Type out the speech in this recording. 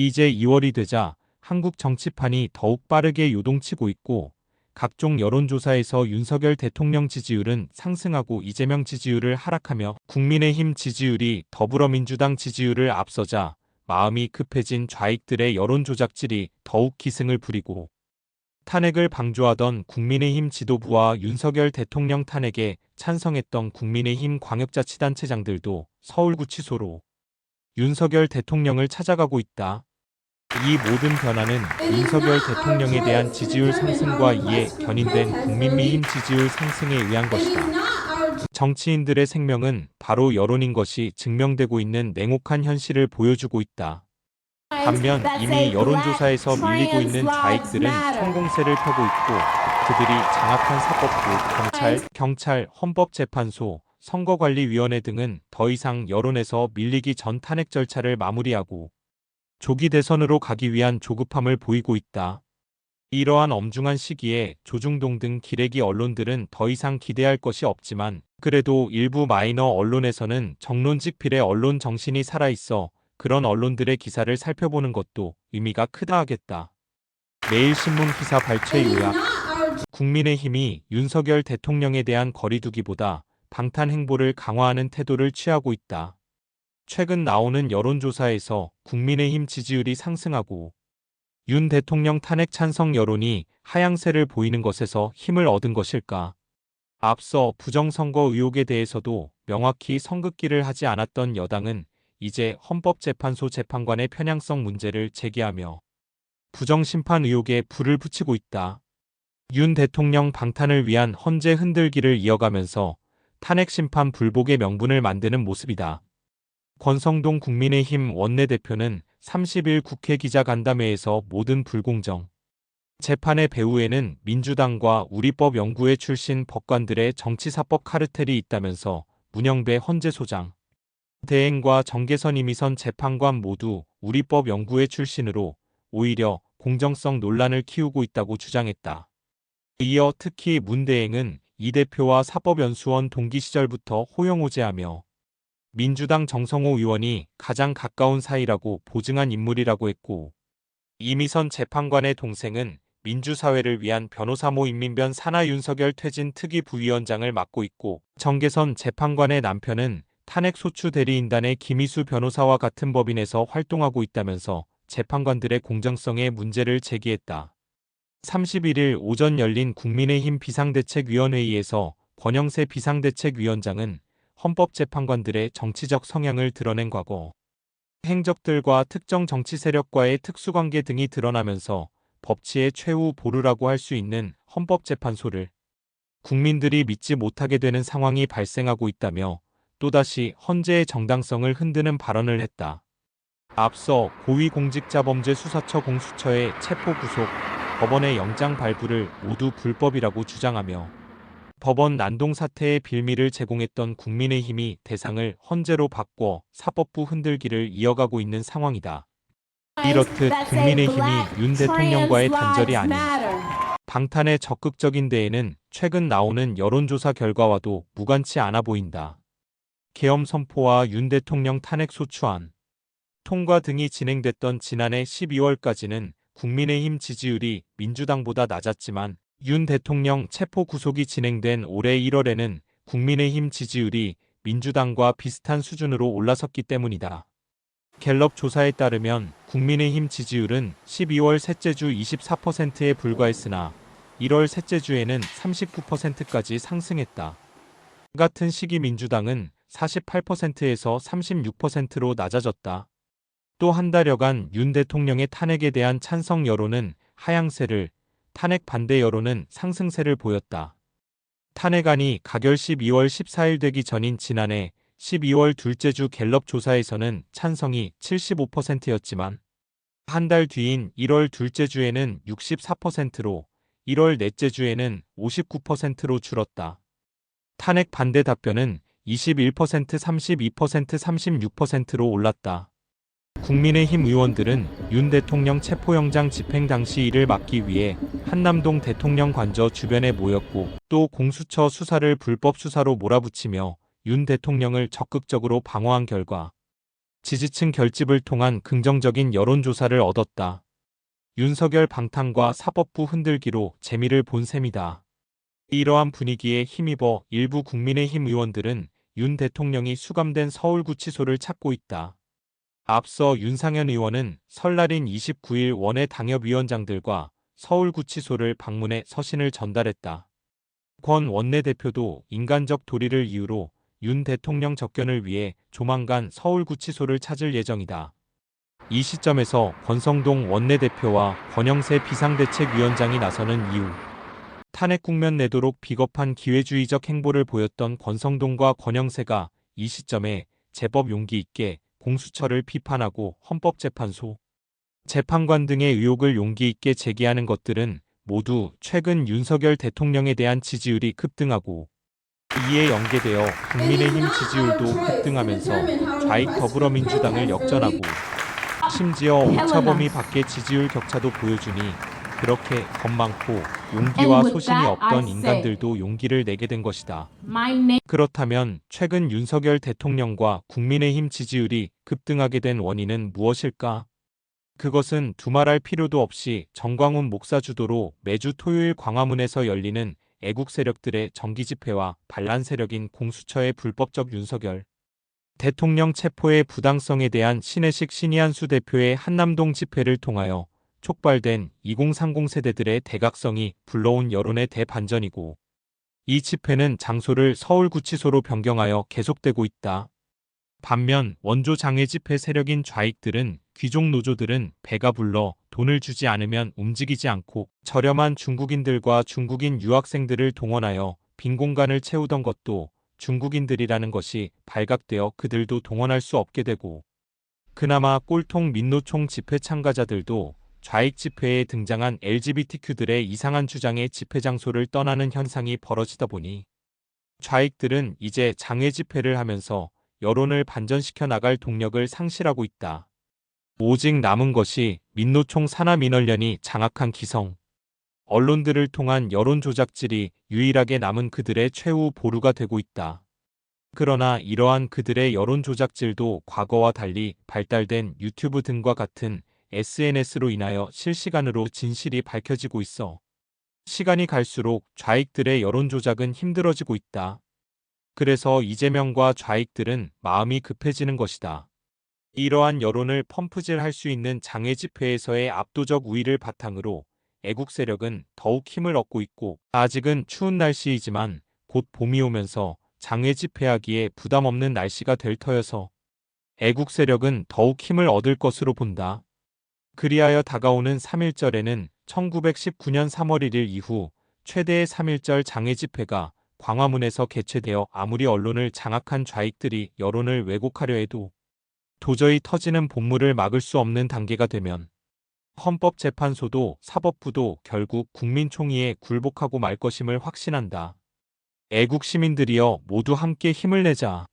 이제 2월이 되자 한국 정치판이 더욱 빠르게 요동치고 있고 각종 여론조사에서 윤석열 대통령 지지율은 상승하고 이재명 지지율을 하락하며 국민의힘 지지율이 더불어민주당 지지율을 앞서자 마음이 급해진 좌익들의 여론조작질이 더욱 기승을 부리고 탄핵을 방조하던 국민의힘 지도부와 윤석열 대통령 탄핵에 찬성했던 국민의힘 광역자치단체장들도 서울구치소로 윤석열 대통령을 찾아가고 있다. 이 모든 변화는 윤석열 대통령에 대한 지지율 상승과 이에 견인된 국민의힘 지지율 상승에 의한 것이다. 정치인들의 생명은 바로 여론인 것이 증명되고 있는 냉혹한 현실을 보여주고 있다. 반면 이미 여론조사에서 밀리고 있는 좌익들은 총공세를 펴고 있고 그들이 장악한 사법부, 경찰, 헌법재판소, 선거관리위원회 등은 더 이상 여론에서 밀리기 전 탄핵 절차를 마무리하고 조기 대선으로 가기 위한 조급함을 보이고 있다. 이러한 엄중한 시기에 조중동 등 기레기 언론들은 더 이상 기대할 것이 없지만 그래도 일부 마이너 언론에서는 정론직필의 언론 정신이 살아있어 그런 언론들의 기사를 살펴보는 것도 의미가 크다 하겠다. 매일신문 기사 발췌 요약. 국민의힘이 윤석열 대통령에 대한 거리두기보다 방탄 행보를 강화하는 태도를 취하고 있다. 최근 나오는 여론조사에서 국민의힘 지지율이 상승하고 윤 대통령 탄핵 찬성 여론이 하향세를 보이는 것에서 힘을 얻은 것일까? 앞서 부정선거 의혹에 대해서도 명확히 선긋기를 하지 않았던 여당은 이제 헌법재판소 재판관의 편향성 문제를 제기하며 부정심판 의혹에 불을 붙이고 있다. 윤 대통령 방탄을 위한 헌재 흔들기를 이어가면서 탄핵심판 불복의 명분을 만드는 모습이다. 권성동 국민의힘 원내대표는 30일 국회 기자간담회에서 모든 불공정 재판의 배후에는 민주당과 우리법연구회 출신 법관들의 정치사법 카르텔이 있다면서 문영배 헌재소장, 대행과 정계선 이미선 재판관 모두 우리법연구회 출신으로 오히려 공정성 논란을 키우고 있다고 주장했다. 이어 특히 문 대행은 이 대표와 사법연수원 동기 시절부터 호용호제하며 민주당 정성호 의원이 가장 가까운 사이라고 보증한 인물이라고 했고 이미선 재판관의 동생은 민주사회를 위한 변호사모 인민변 산하 윤석열 퇴진 특위 부위원장을 맡고 있고 정계선 재판관의 남편은 탄핵소추 대리인단의 김희수 변호사와 같은 법인에서 활동하고 있다면서 재판관들의 공정성에 문제를 제기했다. 31일 오전 열린 국민의힘 비상대책위원회의에서 권영세 비상대책위원장은 헌법재판관들의 정치적 성향을 드러낸 과거 행적들과 특정 정치 세력과의 특수관계 등이 드러나면서 법치의 최후 보루라고 할 수 있는 헌법재판소를 국민들이 믿지 못하게 되는 상황이 발생하고 있다며 또다시 헌재의 정당성을 흔드는 발언을 했다. 앞서 고위공직자범죄수사처 공수처의 체포구속, 법원의 영장 발부를 모두 불법이라고 주장하며 법원 난동 사태의 빌미를 제공했던 국민의힘이 대상을 헌재로 바꿔 사법부 흔들기를 이어가고 있는 상황이다. 이렇듯 국민의힘이 윤 대통령과의 단절이 아닌 방탄의 적극적인 대에는 최근 나오는 여론조사 결과와도 무관치 않아 보인다. 계엄 선포와 윤 대통령 탄핵 소추안 통과 등이 진행됐던 지난해 12월까지는 국민의힘 지지율이 민주당보다 낮았지만 윤 대통령 체포 구속이 진행된 올해 1월에는 국민의힘 지지율이 민주당과 비슷한 수준으로 올라섰기 때문이다. 갤럽 조사에 따르면 국민의힘 지지율은 12월 셋째 주 24%에 불과했으나 1월 셋째 주에는 39%까지 상승했다. 같은 시기 민주당은 48%에서 36%로 낮아졌다. 또 한 달여간 윤 대통령의 탄핵에 대한 찬성 여론은 하향세를, 탄핵 반대 여론은 상승세를 보였다. 탄핵안이 가결 12월 14일 되기 전인 지난해 12월 둘째 주 갤럽 조사에서는 찬성이 75%였지만 한 달 뒤인 1월 둘째 주에는 64%로 1월 넷째 주에는 59%로 줄었다. 탄핵 반대 답변은 21%, 32%, 36%로 올랐다. 국민의힘 의원들은 윤 대통령 체포영장 집행 당시 이를 막기 위해 한남동 대통령 관저 주변에 모였고 또 공수처 수사를 불법 수사로 몰아붙이며 윤 대통령을 적극적으로 방어한 결과 지지층 결집을 통한 긍정적인 여론조사를 얻었다. 윤석열 방탄과 사법부 흔들기로 재미를 본 셈이다. 이러한 분위기에 힘입어 일부 국민의힘 의원들은 윤 대통령이 수감된 서울구치소를 찾고 있다. 앞서 윤상현 의원은 설날인 29일 원외 당협위원장들과 서울구치소를 방문해 서신을 전달했다. 권 원내대표도 인간적 도리를 이유로 윤 대통령 접견을 위해 조만간 서울구치소를 찾을 예정이다. 이 시점에서 권성동 원내대표와 권영세 비상대책위원장이 나서는 이유. 탄핵 국면 내도록 비겁한 기회주의적 행보를 보였던 권성동과 권영세가 이 시점에 제법 용기 있게 공수처를 비판하고 헌법재판소, 재판관 등의 의혹을 용기 있게 제기하는 것들은 모두 최근 윤석열 대통령에 대한 지지율이 급등하고 이에 연계되어 국민의힘 지지율도 급등하면서 좌익 더불어민주당을 역전하고 심지어 오차범위 밖의 지지율 격차도 보여주니 그렇게 겁 많고 용기와 소신이 없던 인간들도 용기를 내게 된 것이다. 그렇다면 최근 윤석열 대통령과 국민의힘 지지율이 급등하게 된 원인은 무엇일까? 그것은 두말할 필요도 없이 정광훈 목사 주도로 매주 토요일 광화문에서 열리는 애국 세력들의 정기 집회와 반란 세력인 공수처의 불법적 윤석열 대통령 체포의 부당성에 대한 신혜식 신이한수 대표의 한남동 집회를 통하여 촉발된 2030 세대들의 대각성이 불러온 여론의 대반전이고 이 집회는 장소를 서울구치소로 변경하여 계속되고 있다. 반면 원조 장외 집회 세력인 좌익들은 귀족 노조들은 배가 불러 돈을 주지 않으면 움직이지 않고 저렴한 중국인들과 중국인 유학생들을 동원하여 빈 공간을 채우던 것도 중국인들이라는 것이 발각되어 그들도 동원할 수 없게 되고 그나마 꼴통 민노총 집회 참가자들도 좌익 집회에 등장한 LGBTQ들의 이상한 주장의 집회 장소를 떠나는 현상이 벌어지다 보니 좌익들은 이제 장외 집회를 하면서 여론을 반전시켜 나갈 동력을 상실하고 있다. 오직 남은 것이 민노총 산하민원련이 장악한 기성, 언론들을 통한 여론 조작질이 유일하게 남은 그들의 최후 보루가 되고 있다. 그러나 이러한 그들의 여론 조작질도 과거와 달리 발달된 유튜브 등과 같은 SNS로 인하여 실시간으로 진실이 밝혀지고 있어 시간이 갈수록 좌익들의 여론 조작은 힘들어지고 있다. 그래서 이재명과 좌익들은 마음이 급해지는 것이다. 이러한 여론을 펌프질할 수 있는 장외 집회에서의 압도적 우위를 바탕으로 애국 세력은 더욱 힘을 얻고 있고 아직은 추운 날씨이지만 곧 봄이 오면서 장외 집회하기에 부담 없는 날씨가 될 터여서 애국 세력은 더욱 힘을 얻을 것으로 본다. 그리하여 다가오는 3.1절에는 1919년 3월 1일 이후 최대의 3.1절 장외 집회가 광화문에서 개최되어 아무리 언론을 장악한 좌익들이 여론을 왜곡하려 해도 도저히 터지는 본물을 막을 수 없는 단계가 되면 헌법재판소도 사법부도 결국 국민총의에 굴복하고 말 것임을 확신한다. 애국 시민들이여 모두 함께 힘을 내자.